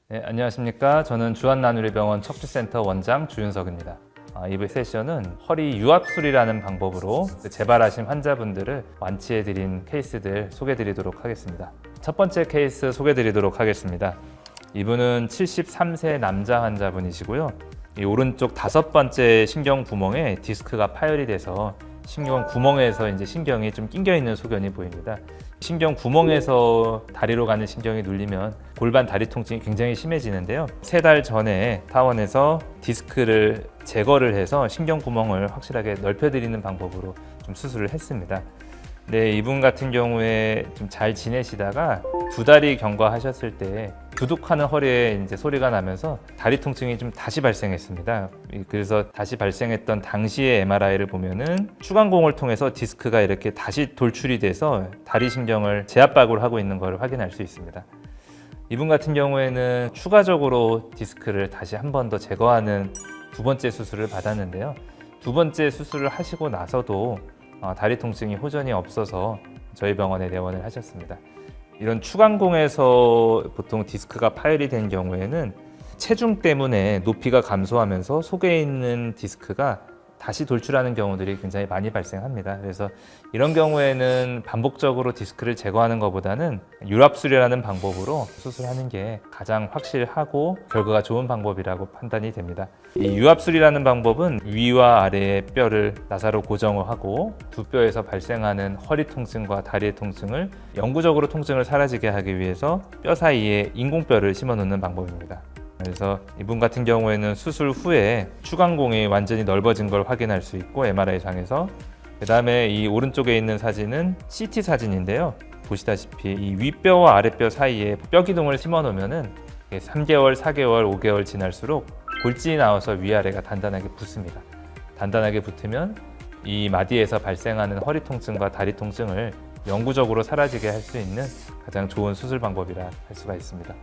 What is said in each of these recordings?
네, 안녕하십니까. 저는 주한나누리병원 척추센터 원장 주윤석입니다. 이번 세션은 허리 유압술이라는 방법으로 재발하신 환자분들을 완치해드린 케이스들 소개해드리도록 하겠습니다. 첫 번째 케이스 소개해드리도록 하겠습니다. 이분은 73세 남자 환자분이시고요. 이 오른쪽 5번째 신경 구멍에 디스크가 파열이 돼서 신경 구멍에서 이제 신경이 좀 낑겨 있는 소견이 보입니다. 신경 구멍에서 다리로 가는 신경이 눌리면 골반 다리 통증이 굉장히 심해지는데요. 3달 전에 타원에서 디스크를 제거를 해서 신경 구멍을 확실하게 넓혀드리는 방법으로 좀 수술을 했습니다. 네, 이분 같은 경우에 좀 잘 지내시다가 2달이 경과하셨을 때 두둑하는 허리에 이제 소리가 나면서 다리 통증이 좀 다시 발생했습니다. 그래서 다시 발생했던 당시의 MRI를 보면은 추간공을 통해서 디스크가 이렇게 다시 돌출이 돼서 다리 신경을 제압박을 하고 있는 걸 확인할 수 있습니다. 이분 같은 경우에는 추가적으로 디스크를 다시 한 번 더 제거하는 2번째 수술을 받았는데요. 2번째 수술을 하시고 나서도 다리 통증이 호전이 없어서 저희 병원에 내원을 하셨습니다. 이런 추간공에서 보통 디스크가 파열이 된 경우에는 체중 때문에 높이가 감소하면서 속에 있는 디스크가 다시 돌출하는 경우들이 굉장히 많이 발생합니다. 그래서 이런 경우에는 반복적으로 디스크를 제거하는 것보다는 유압술이라는 방법으로 수술하는 게 가장 확실하고 결과가 좋은 방법이라고 판단이 됩니다. 이 유압술이라는 방법은 위와 아래의 뼈를 나사로 고정을 하고 두 뼈에서 발생하는 허리 통증과 다리의 통증을 영구적으로 통증을 사라지게 하기 위해서 뼈 사이에 인공뼈를 심어 놓는 방법입니다. 그래서 이분 같은 경우에는 수술 후에 추간공이 완전히 넓어진 걸 확인할 수 있고 MRI상에서 그 다음에 이 오른쪽에 있는 사진은 CT 사진인데요. 보시다시피 이 윗뼈와 아랫뼈 사이에 뼈 기둥을 심어 놓으면은 3개월, 4개월, 5개월 지날수록 골진이 나와서 위아래가 단단하게 붙습니다. 단단하게 붙으면 이 마디에서 발생하는 허리 통증과 다리 통증을 영구적으로 사라지게 할 수 있는 가장 좋은 수술 방법이라 할 수가 있습니다.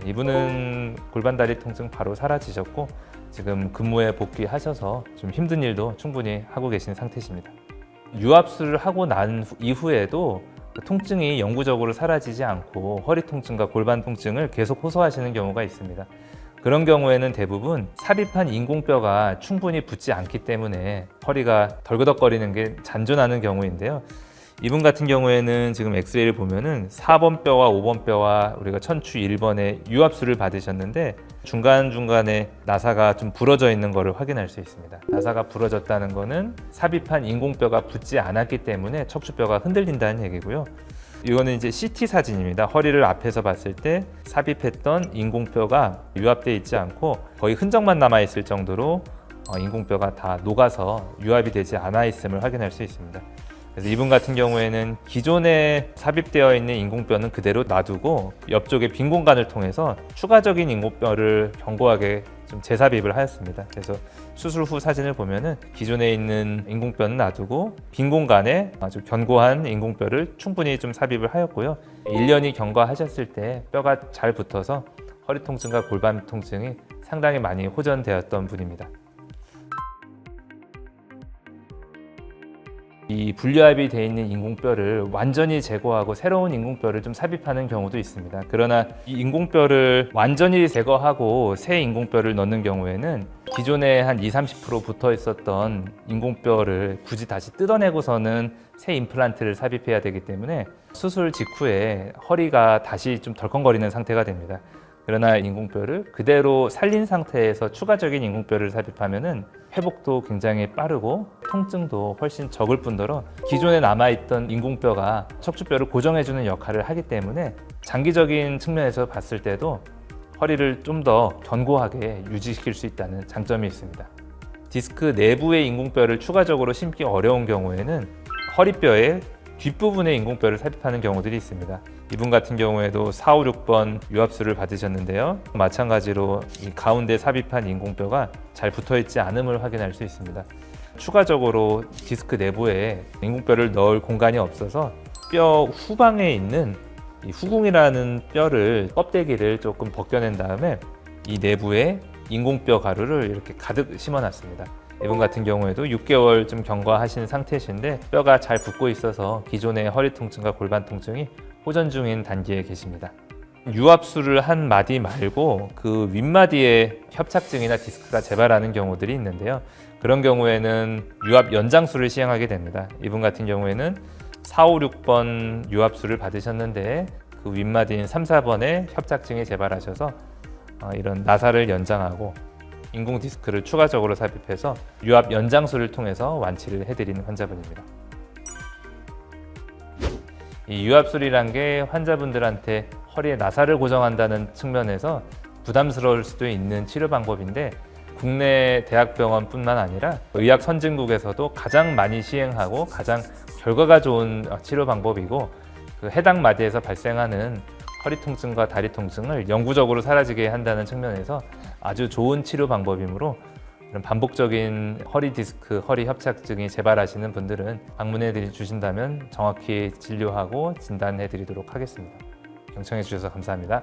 이분은 골반 다리 통증 바로 사라지셨고 지금 근무에 복귀하셔서 좀 힘든 일도 충분히 하고 계신 상태십니다. 유압술을 하고 난 이후에도 통증이 영구적으로 사라지지 않고 허리 통증과 골반 통증을 계속 호소하시는 경우가 있습니다. 그런 경우에는 대부분 삽입한 인공뼈가 충분히 붙지 않기 때문에 허리가 덜그덕거리는 게 잔존하는 경우인데요. 이분 같은 경우에는 지금 엑스레이를 보면은 4번 뼈와 5번 뼈와 우리가 천추 1번에 유압술을 받으셨는데 중간중간에 나사가 좀 부러져 있는 것을 확인할 수 있습니다. 나사가 부러졌다는 거는 삽입한 인공뼈가 붙지 않았기 때문에 척추뼈가 흔들린다는 얘기고요. 이거는 이제 CT 사진입니다. 허리를 앞에서 봤을 때 삽입했던 인공뼈가 유압되어 있지 않고 거의 흔적만 남아 있을 정도로 인공뼈가 다 녹아서 유압이 되지 않아 있음을 확인할 수 있습니다. 그래서 이분 같은 경우에는 기존에 삽입되어 있는 인공뼈는 그대로 놔두고 옆쪽에 빈 공간을 통해서 추가적인 인공뼈를 견고하게 좀 재삽입을 하였습니다. 그래서 수술 후 사진을 보면은 기존에 있는 인공뼈는 놔두고 빈 공간에 아주 견고한 인공뼈를 충분히 좀 삽입을 하였고요. 1년이 경과하셨을 때 뼈가 잘 붙어서 허리 통증과 골반 통증이 상당히 많이 호전되었던 분입니다. 이 분류압이 되어 있는 인공뼈를 완전히 제거하고 새로운 인공뼈를 좀 삽입하는 경우도 있습니다. 그러나 이 인공뼈를 완전히 제거하고 새 인공뼈를 넣는 경우에는 기존에 한 20-30% 붙어 있었던 인공뼈를 굳이 다시 뜯어내고서는 새 임플란트를 삽입해야 되기 때문에 수술 직후에 허리가 다시 좀 덜컹거리는 상태가 됩니다. 그러나 인공뼈를 그대로 살린 상태에서 추가적인 인공뼈를 삽입하면은 회복도 굉장히 빠르고 통증도 훨씬 적을 뿐더러 기존에 남아있던 인공뼈가 척추뼈를 고정해주는 역할을 하기 때문에 장기적인 측면에서 봤을 때도 허리를 좀 더 견고하게 유지시킬 수 있다는 장점이 있습니다. 디스크 내부의 인공뼈를 추가적으로 심기 어려운 경우에는 허리뼈의 뒷부분에 인공뼈를 삽입하는 경우들이 있습니다. 이분 같은 경우에도 4, 5, 6번 유압술을 받으셨는데요. 마찬가지로 이 가운데 삽입한 인공뼈가 잘 붙어있지 않음을 확인할 수 있습니다. 추가적으로 디스크 내부에 인공뼈를 넣을 공간이 없어서 뼈 후방에 있는 이 후궁이라는 뼈를 껍데기를 조금 벗겨낸 다음에 이 내부에 인공뼈 가루를 이렇게 가득 심어놨습니다. 이분 같은 경우에도 6개월쯤 경과하신 상태신데 뼈가 잘 붙고 있어서 기존의 허리 통증과 골반 통증이 호전 중인 단계에 계십니다. 유압술을 한 마디 말고 그 윗마디에 협착증이나 디스크가 재발하는 경우들이 있는데요. 그런 경우에는 유압 연장술을 시행하게 됩니다. 이분 같은 경우에는 4, 5, 6번 유압술을 받으셨는데 그 윗마디인 3, 4번에 협착증이 재발하셔서 이런 나사를 연장하고 인공 디스크를 추가적으로 삽입해서 유압 연장술을 통해서 완치를 해드리는 환자분입니다. 이 유압술이란 게 환자분들한테 허리에 나사를 고정한다는 측면에서 부담스러울 수도 있는 치료 방법인데 국내 대학병원뿐만 아니라 의학 선진국에서도 가장 많이 시행하고 가장 결과가 좋은 치료 방법이고 그 해당 마디에서 발생하는 허리 통증과 다리 통증을 영구적으로 사라지게 한다는 측면에서 아주 좋은 치료 방법이므로 이런 반복적인 허리 디스크, 허리 협착증이 재발하시는 분들은 방문해 주신다면 정확히 진료하고 진단해 드리도록 하겠습니다. 경청해 주셔서 감사합니다.